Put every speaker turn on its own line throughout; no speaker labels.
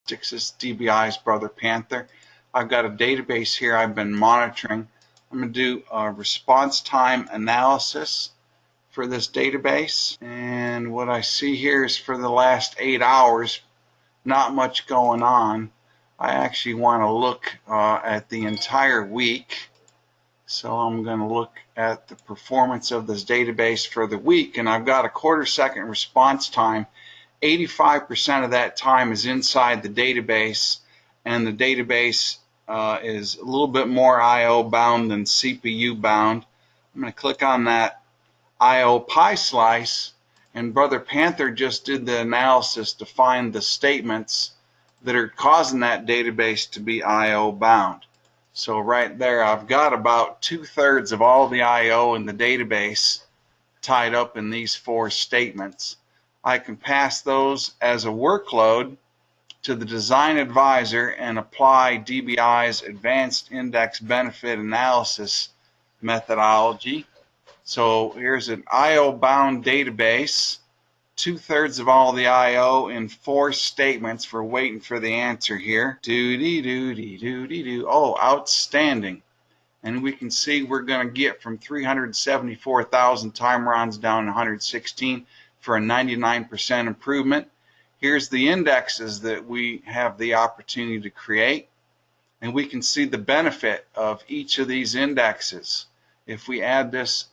This DBI's Brother Panther. I've got a database here I've been monitoring. I'm going to do a response time analysis for this database, and what I see here is for the last 8 hours, not much going on. I actually want to look at the entire week, so I'm going to look at the performance of this database for the week, and I've got a 1/4 second response time. 85% of that time is inside the database, and the database is a little bit more I/O bound than CPU bound. I'm going to click on that I/O pie slice, and Brother Panther just did the analysis to find the statements that are causing that database to be I/O bound. So right there, I've got about 2/3 of all the I/O in the database tied up in these 4 statements. I can pass those as a workload to the design advisor and apply DBI's Advanced Index Benefit Analysis methodology. So here's an I/O bound database, 2/3 of all the I/O in 4 statements. We're waiting for the answer here. Oh, outstanding. And we can see we're going to get from 374,000 time rounds down to 116 for a 99% improvement. Here's the indexes that we have the opportunity to create, and we can see the benefit of each of these indexes. If we add this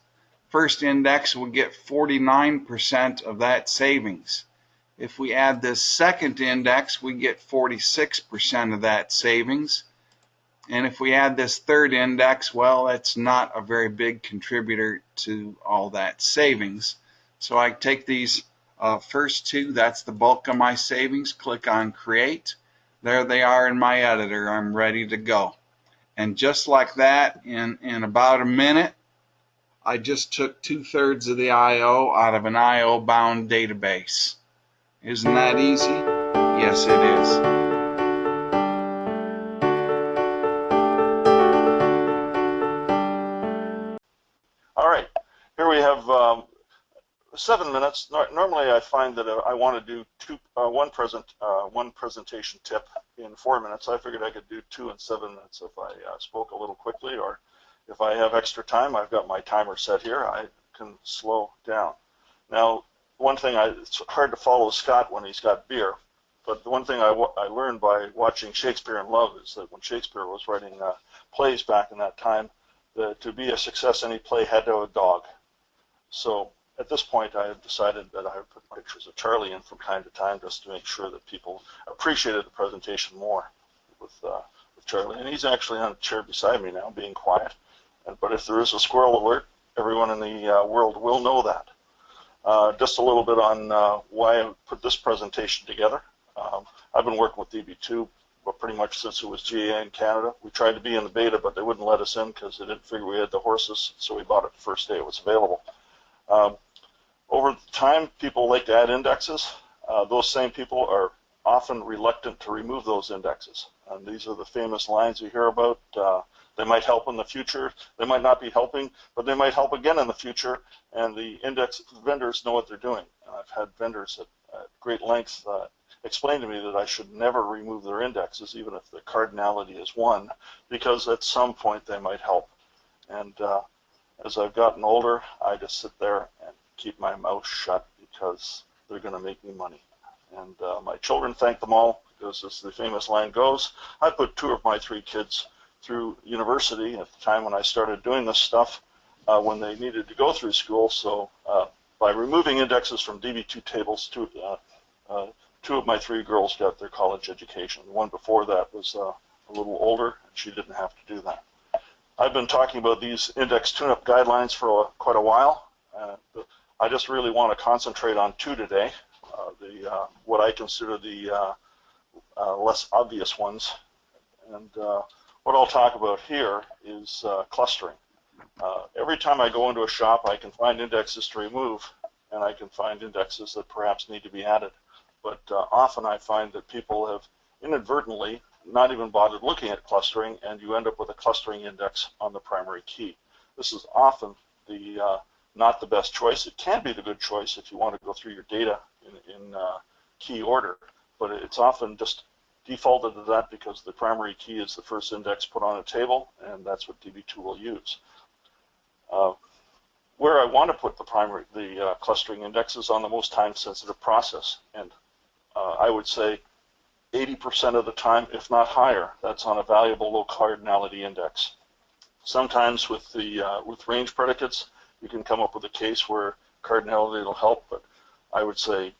first index, we'll get 49% of that savings. If we add this second index, we get 46% of that savings. And if we add this third index, well, that's not a very big contributor to all that savings. So I take these first 2, that's the bulk of my savings, click on Create. There they are in my editor. I'm ready to go. And just like that, in about a minute, I just took 2/3 of the I/O out of an I/O bound database. Isn't that easy? Yes, it is.
All right, here we have 7 minutes. Normally I find that I want to do one presentation tip in 4 minutes. I figured I could do 2 in 7 minutes if I spoke a little quickly, or if I have extra time, I've got my timer set here, I can slow down. Now, one thing, it's hard to follow Scott when he's got beer, but the one thing I learned by watching Shakespeare in Love is that when Shakespeare was writing plays back in that time, to be a success, any play had to have a dog. So at this point, I have decided that I would put pictures of Charlie in from time to time just to make sure that people appreciated the presentation more with Charlie. And he's actually on a chair beside me now, being quiet. But if there is a squirrel alert, everyone in the world will know that. Just a little bit on why I put this presentation together. I've been working with DB2 pretty much since it was GA in Canada. We tried to be in the beta, but they wouldn't let us in because they didn't figure we had the horses, so we bought it the first day it was available. Over time, people like to add indexes. Those same people are often reluctant to remove those indexes. And these are the famous lines you hear about. They might help in the future. They might not be helping, but they might help again in the future. And the index vendors know what they're doing. I've had vendors at great length explain to me that I should never remove their indexes, even if the cardinality is 1, because at some point they might help. And as I've gotten older, I just sit there and keep my mouth shut because they're going to make me money. And my children thank them all, because as the famous line goes, I put 2 of my 3 kids through university at the time when I started doing this stuff when they needed to go through school. So by removing indexes from DB2 tables, 2 of my 3 girls got their college education. The one before that was a little older, and she didn't have to do that. I've been talking about these index tune-up guidelines for quite a while. I just really want to concentrate on 2 today, what I consider the less obvious ones. And what I'll talk about here is clustering. Every time I go into a shop, I can find indexes to remove, and I can find indexes that perhaps need to be added. But often I find that people have inadvertently not even bothered looking at clustering, and you end up with a clustering index on the primary key. This is often not the best choice. It can be the good choice if you want to go through your data in key order, but it's often just defaulted to that because the primary key is the first index put on a table, and that's what DB2 will use. Where I want to put the clustering index is on the most time-sensitive process, and I would say 80% of the time, if not higher, that's on a valuable low cardinality index. Sometimes with range predicates, you can come up with a case where cardinality will help, but I would say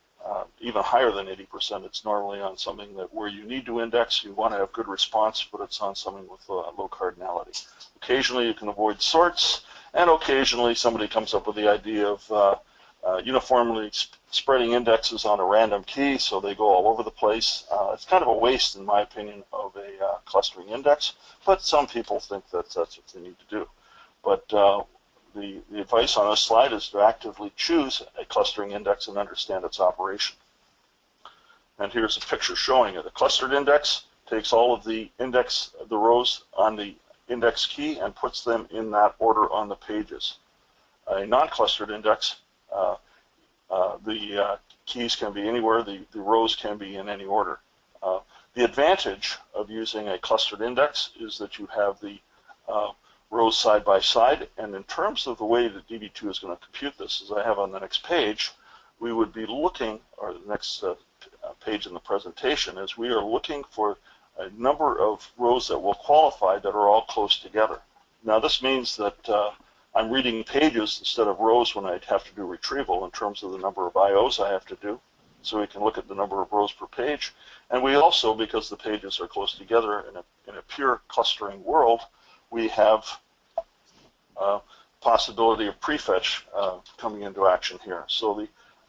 even higher than 80%, it's normally on something that where you need to index, you want to have good response, but it's on something with low cardinality. Occasionally you can avoid sorts, and occasionally somebody comes up with the idea of uniformly spreading indexes on a random key, so they go all over the place. It's kind of a waste, in my opinion, of a clustering index, but some people think that that's what they need to do. But the advice on this slide is to actively choose a clustering index and understand its operation. And here's a picture showing it. A clustered index takes all of the rows on the index key and puts them in that order on the pages. A non-clustered index, the keys can be anywhere, the rows can be in any order. The advantage of using a clustered index is that you have the rows side by side, and in terms of the way that DB2 is going to compute this, as I have on the next page, we would be looking, or the next page in the presentation, is we are looking for a number of rows that will qualify that are all close together. Now this means that I'm reading pages instead of rows when I have to do retrieval in terms of the number of IOs I have to do, so we can look at the number of rows per page. And we also, because the pages are close together in a pure clustering world, we have possibility of prefetch coming into action here. So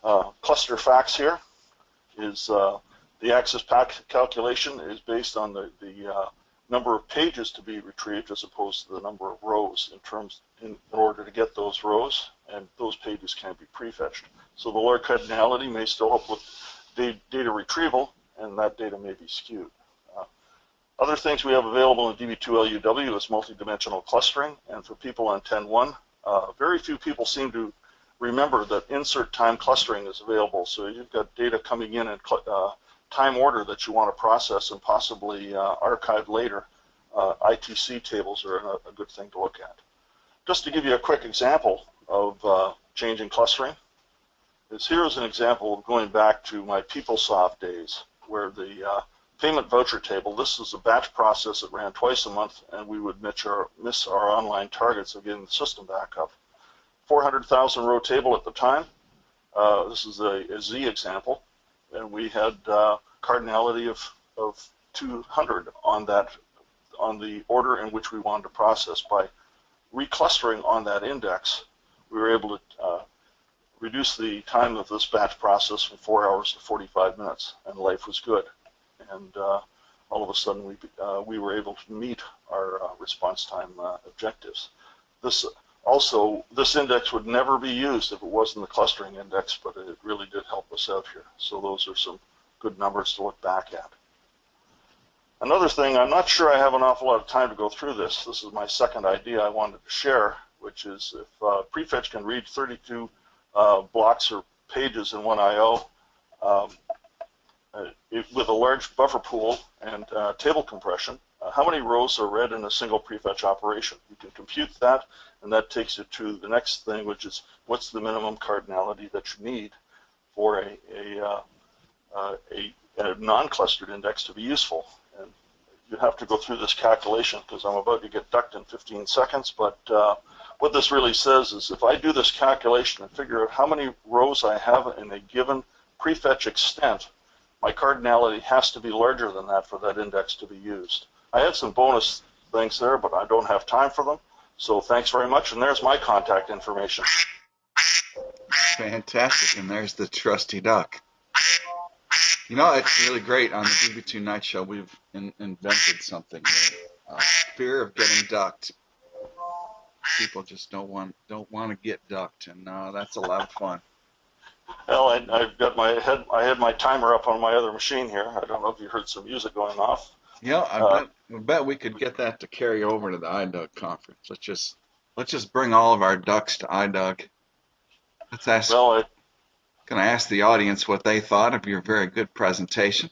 the cluster facts here is the axis calculation is based on the number of pages to be retrieved as opposed to the number of rows in order to get those rows, and those pages can't be prefetched. So the lower cardinality may still help with data retrieval, and that data may be skewed. Other things we have available in DB2 LUW is multidimensional clustering, and for people on 10.1, very few people seem to remember that insert time clustering is available. So you've got data coming in time order that you want to process and possibly archive later. ITC tables are a good thing to look at. Just to give you a quick example of changing clustering, here's an example of going back to my PeopleSoft days, where the payment voucher table, this is a batch process that ran twice a month, and we would miss our online targets of getting the system back up. 400,000 row table at the time. This is a Z example, and we had cardinality of 200 on the order in which we wanted to process. By reclustering on that index, we were able to reduce the time of this batch process from 4 hours to 45 minutes, and life was good. And all of a sudden we were able to meet our response time objectives. This index would never be used if it wasn't the clustering index, but it really did help us out here. So those are some good numbers to look back at. Another thing, I'm not sure I have an awful lot of time to go through this. This is my second idea I wanted to share, which is if Prefetch can read 32 blocks or pages in one IO, with a large buffer pool and table compression, how many rows are read in a single prefetch operation? You can compute that, and that takes you to the next thing, which is what's the minimum cardinality that you need for a non-clustered index to be useful. And you have to go through this calculation because I'm about to get ducked in 15 seconds, but what this really says is if I do this calculation and figure out how many rows I have in a given prefetch extent, my cardinality has to be larger than that for that index to be used. I had some bonus things there, but I don't have time for them. So thanks very much, and there's my contact information.
Fantastic, and there's the trusty duck. You know, it's really great. On the DB2 Night Show, we've invented something here. Fear of getting ducked. People just don't want to get ducked, and that's a lot of fun.
Well, I've got I had my timer up on my other machine here. I don't know if you heard some music going off.
Yeah, I bet we could get that to carry over to the iDoug conference. Let's just bring all of our ducks to iDoug. Let's ask. Well, can I ask the audience what they thought of your very good presentation?